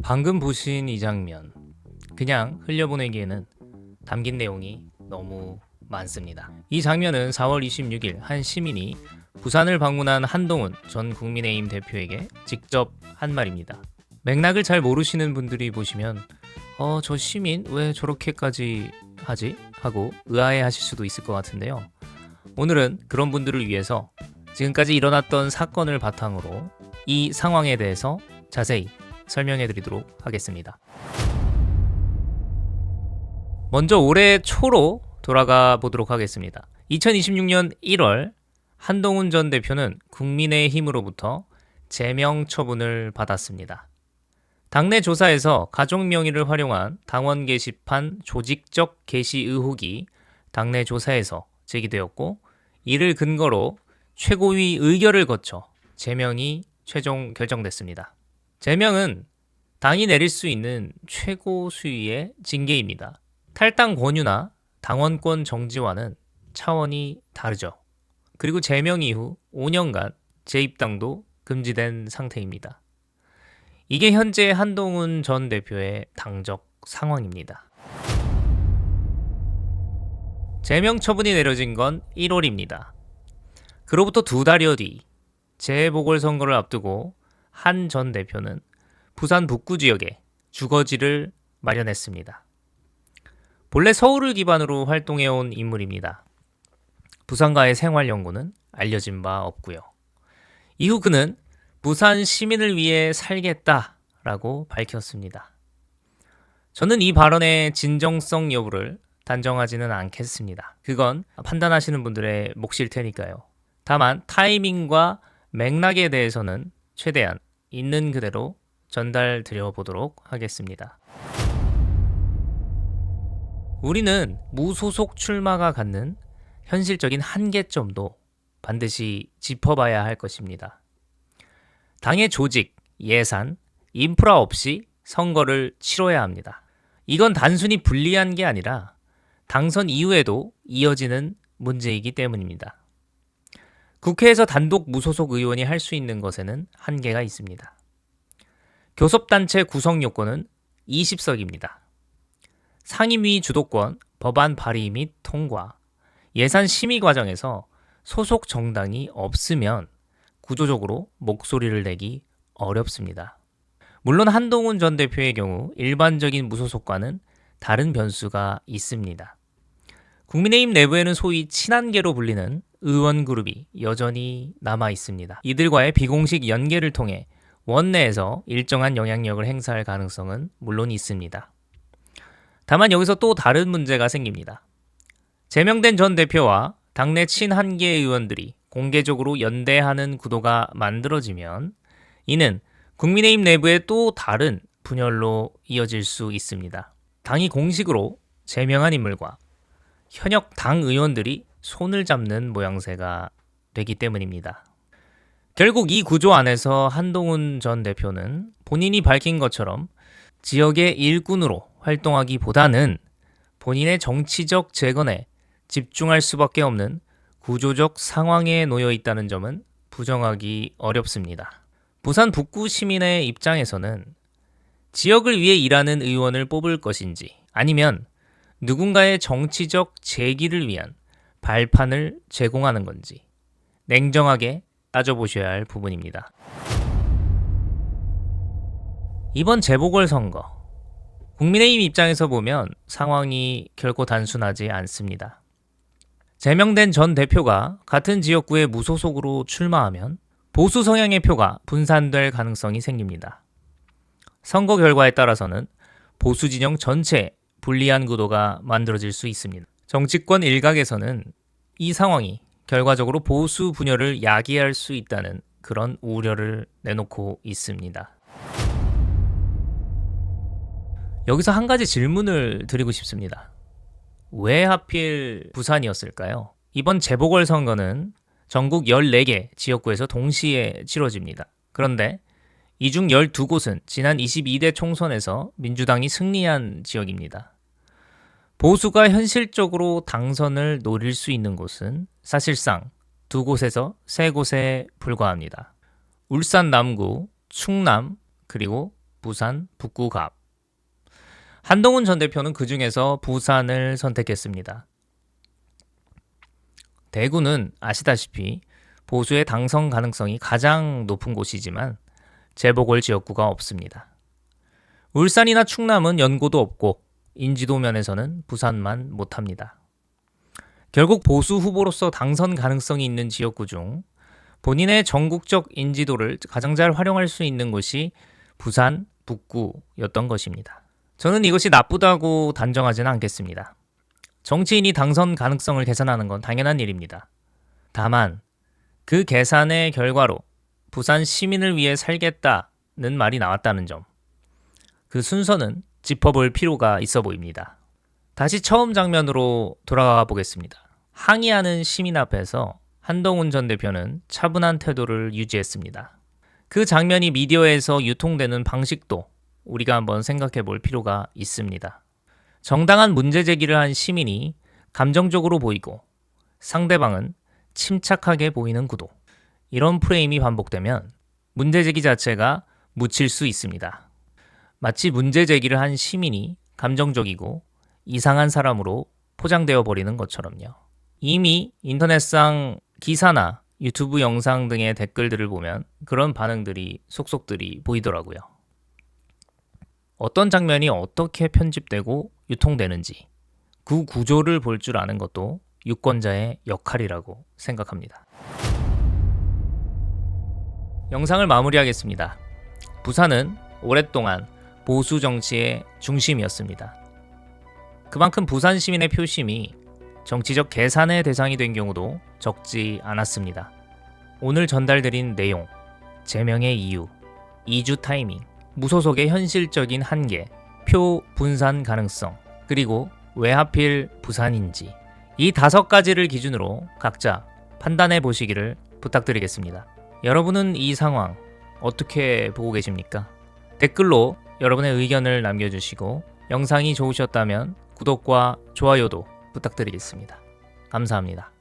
방금 보신 이 장면, 그냥 흘려보내기에는 담긴 내용이 너무 많습니다. 이 장면은 4월 26일 한 시민이 부산을 방문한 한동훈 전 국민의힘 대표에게 직접 한 말입니다. 맥락을 잘 모르시는 분들이 보시면 저 시민 왜 저렇게까지 하지? 하고 의아해 하실 수도 있을 것 같은데요. 오늘은 그런 분들을 위해서 지금까지 일어났던 사건을 바탕으로 이 상황에 대해서 자세히 설명해 드리도록 하겠습니다. 먼저 올해 초로 돌아가 보도록 하겠습니다. 2026년 1월 한동훈 전 대표는 국민의힘으로부터 제명 처분을 받았습니다. 당내 조사에서 가족 명의를 활용한 당원 게시판 조직적 게시 의혹이 당내 조사에서 제기되었고, 이를 근거로 최고위 의결을 거쳐 제명이 최종 결정됐습니다. 제명은 당이 내릴 수 있는 최고 수위의 징계입니다. 탈당 권유나 당원권 정지와는 차원이 다르죠. 그리고 제명 이후 5년간 재입당도 금지된 상태입니다. 이게 현재 한동훈 전 대표의 당적 상황입니다. 제명 처분이 내려진 건 1월입니다. 그로부터 2달여 뒤 재보궐선거를 앞두고 한 전 대표는 부산 북구 지역에 주거지를 마련했습니다. 본래 서울을 기반으로 활동해온 인물입니다. 부산과의 생활 연고는 알려진 바 없고요. 이후 그는 부산 시민을 위해 살겠다라고 밝혔습니다. 저는 이 발언의 진정성 여부를 단정하지는 않겠습니다. 그건 판단하시는 분들의 몫일 테니까요. 다만 타이밍과 맥락에 대해서는 최대한 있는 그대로 전달드려 보도록 하겠습니다. 우리는 무소속 출마가 갖는 현실적인 한계점도 반드시 짚어봐야 할 것입니다. 당의 조직, 예산, 인프라 없이 선거를 치러야 합니다. 이건 단순히 불리한 게 아니라 당선 이후에도 이어지는 문제이기 때문입니다. 국회에서 단독 무소속 의원이 할 수 있는 것에는 한계가 있습니다. 교섭단체 구성 요건은 20석입니다. 상임위 주도권, 법안 발의 및 통과, 예산 심의 과정에서 소속 정당이 없으면 구조적으로 목소리를 내기 어렵습니다. 물론 한동훈 전 대표의 경우 일반적인 무소속과는 다른 변수가 있습니다. 국민의힘 내부에는 소위 친한계로 불리는 의원 그룹이 여전히 남아 있습니다. 이들과의 비공식 연계를 통해 원내에서 일정한 영향력을 행사할 가능성은 물론 있습니다. 다만 여기서 또 다른 문제가 생깁니다. 제명된 전 대표와 당내 친한계 의원들이 공개적으로 연대하는 구도가 만들어지면 이는 국민의힘 내부의 또 다른 분열로 이어질 수 있습니다. 당이 공식으로 제명한 인물과 현역 당 의원들이 손을 잡는 모양새가 되기 때문입니다. 결국 이 구조 안에서 한동훈 전 대표는 본인이 밝힌 것처럼 지역의 일꾼으로 활동하기보다는 본인의 정치적 재건에 집중할 수밖에 없는 구조적 상황에 놓여 있다는 점은 부정하기 어렵습니다. 부산 북구 시민의 입장에서는 지역을 위해 일하는 의원을 뽑을 것인지 아니면 누군가의 정치적 재기를 위한 발판을 제공하는 건지 냉정하게 따져보셔야 할 부분입니다. 이번 재보궐선거, 국민의힘 입장에서 보면 상황이 결코 단순하지 않습니다. 제명된 전 대표가 같은 지역구에 무소속으로 출마하면 보수 성향의 표가 분산될 가능성이 생깁니다. 선거 결과에 따라서는 보수 진영 전체에 불리한 구도가 만들어질 수 있습니다. 정치권 일각에서는 이 상황이 결과적으로 보수 분열을 야기할 수 있다는 그런 우려를 내놓고 있습니다. 여기서 한 가지 질문을 드리고 싶습니다. 왜 하필 부산이었을까요? 이번 재보궐선거는 전국 14개 지역구에서 동시에 치러집니다. 그런데 이 중 12곳은 지난 22대 총선에서 민주당이 승리한 지역입니다. 보수가 현실적으로 당선을 노릴 수 있는 곳은 사실상 2곳에서 3곳에 불과합니다. 울산 남구, 충남, 그리고 부산, 북구 갑. 한동훈 전 대표는 그 중에서 부산을 선택했습니다. 대구는 아시다시피 보수의 당선 가능성이 가장 높은 곳이지만 재보궐 지역구가 없습니다. 울산이나 충남은 연고도 없고 인지도 면에서는 부산만 못합니다. 결국 보수 후보로서 당선 가능성이 있는 지역구 중 본인의 전국적 인지도를 가장 잘 활용할 수 있는 곳이 부산, 북구였던 것입니다. 저는 이것이 나쁘다고 단정하지는 않겠습니다. 정치인이 당선 가능성을 계산하는 건 당연한 일입니다. 다만 그 계산의 결과로 부산 시민을 위해 살겠다는 말이 나왔다는 점, 그 순서는 짚어볼 필요가 있어 보입니다. 다시 처음 장면으로 돌아가 보겠습니다. 항의하는 시민 앞에서 한동훈 전 대표는 차분한 태도를 유지했습니다. 그 장면이 미디어에서 유통되는 방식도 우리가 한번 생각해 볼 필요가 있습니다. 정당한 문제 제기를 한 시민이 감정적으로 보이고 상대방은 침착하게 보이는 구도. 이런 프레임이 반복되면 문제 제기 자체가 묻힐 수 있습니다. 마치 문제 제기를 한 시민이 감정적이고 이상한 사람으로 포장되어 버리는 것처럼요. 이미 인터넷상 기사나 유튜브 영상 등의 댓글들을 보면 그런 반응들이 속속들이 보이더라고요. 어떤 장면이 어떻게 편집되고 유통되는지 그 구조를 볼 줄 아는 것도 유권자의 역할이라고 생각합니다. 영상을 마무리하겠습니다. 부산은 오랫동안 보수 정치의 중심이었습니다. 그만큼 부산 시민의 표심이 정치적 계산의 대상이 된 경우도 적지 않았습니다. 오늘 전달드린 내용, 제명의 이유, 이주 타이밍, 무소속의 현실적인 한계, 표 분산 가능성, 그리고 왜 하필 부산인지 이 5가지를 기준으로 각자 판단해 보시기를 부탁드리겠습니다. 여러분은 이 상황 어떻게 보고 계십니까? 댓글로 여러분의 의견을 남겨주시고 영상이 좋으셨다면 구독과 좋아요도 부탁드리겠습니다. 감사합니다.